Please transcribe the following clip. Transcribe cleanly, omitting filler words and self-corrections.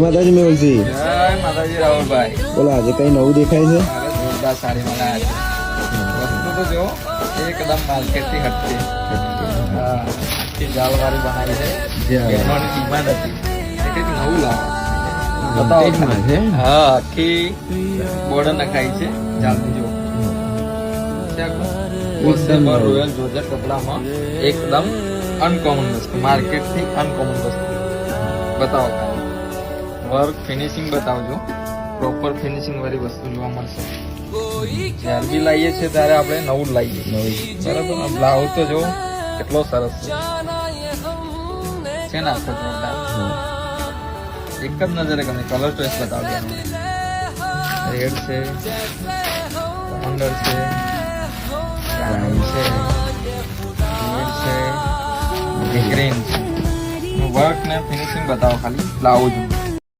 માતાજી મેહુલજી, જય માતાજી રાહુલભાઈ. બોલો આજે કઈ નવું દેખાય છે? અરે જોરદાર સાડી મંગાયા છે. વસ્તુ તો જો એકદમ માર્કેટ થી હટકે. હા, આખી જાળવાળી બનાવી છે. બહેનોની ડિમાન્ડ હતી એ કંઈક નવું લાવો. બતાવો ખાલી. હા, આખી બોર્ડર નખાઈ છે જાળની જો. વોશેબલ રોયલ જોર્જેટ કપડામાં એકદમ અનકોમન વસ્તુ, માર્કેટ થી અનકોમન વસ્તુ. બતાવો ખાલી. વર્ક ફિનિશિંગ બતાવજો. પ્રોપર ફિનિશિંગ વાળી વસ્તુ જોવા મળશે. જ્યારે બી લાવીએ છીએ ત્યારે આપણે નવું જ લાવીએ બરાબર. બ્લાઉઝ તો જો કેટલો સરસ છે ને આખો જોરદાર. એક જ નજરે ગમે. કલર ચોઈસ બતાવજો. રેડ છે, અંડર છે, બ્રાઉન છે, રેડ છે, ગ્રીન છે. વર્ક ને ફિનિશિંગ બતાવો ખાલી બ્લાઉઝ.